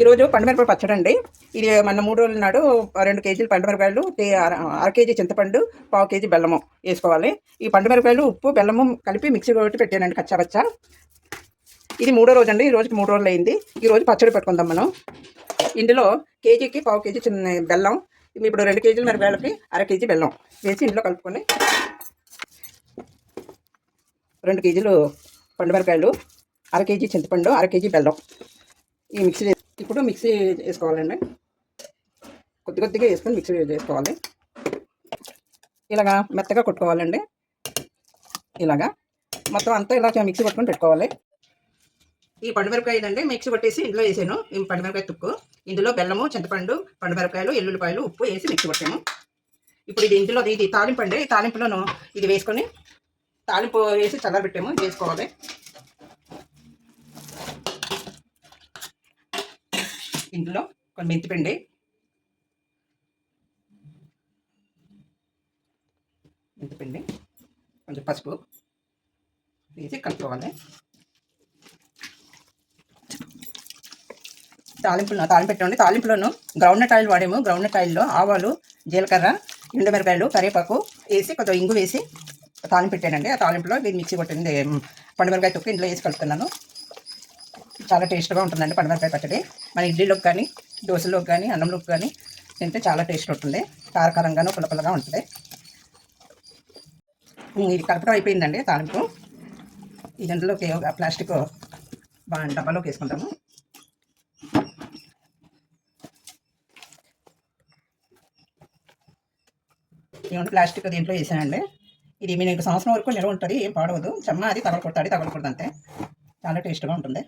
ఈరోజు పండుమిరపకాయ పచ్చడి అండి. ఇది మన 3 రోజుల నాడు 2 కేజీలు పండుమిరపకాయలు, అర కేజీ చింతపండు, పావు కేజీ బెల్లము వేసుకోవాలి. ఈ పండుమిరపకాయలు, ఉప్పు, బెల్లము కలిపి మిక్సీ కొట్టి పెట్టానండి కచ్చాపచ్చా. ఇది 3వ రోజు అండి. ఈ రోజుకి 3 రోజులు అయింది. ఈరోజు పచ్చడి పెట్టుకుందాం మనం. ఇందులో కేజీకి పావు కేజీ చిన్న బెల్లం, ఇప్పుడు 2 కేజీల మిరపకాయలకి అర కేజీ బెల్లం వేసి ఇందులో కలుపుకొని 2 కేజీలు పండుమిరపకాయలు, అర కేజీ చింతపండు, అర కేజీ బెల్లం ఈ మిక్సీ ఇప్పుడు మిక్సీ వేసుకోవాలండి. కొద్దిగా వేసుకొని మిక్సీ చేసుకోవాలి. ఇలాగా మెత్తగా కొట్టుకోవాలండి. ఇలాగా మొత్తం అంతా ఇలా మిక్సీ కొట్టుకొని పెట్టుకోవాలి. ఈ పండుమిరపకాయ అండి మిక్సీ కొట్టేసి ఇందులో వేసాను. ఈ పండుమిరపకాయ తుక్కు, ఇందులో బెల్లము, చింతపండు, పండుమిరపకాయలు, ఎల్లుల్లిపాయలు, ఉప్పు వేసి మిక్సీ కొట్టాము. ఇప్పుడు ఇది తాలింపు అండి. ఈ తాలింపులోను ఇది వేసుకొని తాలింపు వేసి చల్లబెట్టాము. ఇది వేసుకోవాలి. ఇందులో కొంచెం మెంతిపిండి, కొంచెం పసుపు వేసి కలుపుకోవాలి. తాలింపు పెట్టండి. తాలింపులోను గ్రౌండ్నట్ ఆయిల్ వాడాము. గ్రౌండ్నట్ ఆయిల్లో ఆవాలు, జీలకర్ర, ఎండుమిరపకాయలు, కరివేపాకు వేసి కొంచెం ఇంగు వేసి తాలింపు పెట్టానండి. ఆ తాలింపులో ఇది మిక్సీ కొట్టింది పండుమిరపకాయ తొక్కు ఇందులో వేసి కలుపుతున్నాను. చాలా టేస్ట్గా ఉంటుందండి పండుమిరపకాయ పచ్చడి. మన ఇడ్లీలోకి కానీ, దోశలోకి కానీ, అన్నంలోకి కానీ తింటే చాలా టేస్ట్ ఉంటుంది. కారకారంగాను పుల్లపుల్లగా ఉంటుంది. ఇది కలపడం అయిపోయిందండి తాలింపు. ఇది ఇందులోకి ప్లాస్టిక్ డబ్బాలోకి వేసుకుంటాము. ఏమంటే ప్లాస్టిక్ దీంట్లో వేసానండి. ఇది మీకు సంవత్సరం వరకు నిల్వ ఉంటుంది. ఏం పాడవదు. చెమ్మ అది తగలకూడదు అంతే. చాలా టేస్ట్గా ఉంటుంది.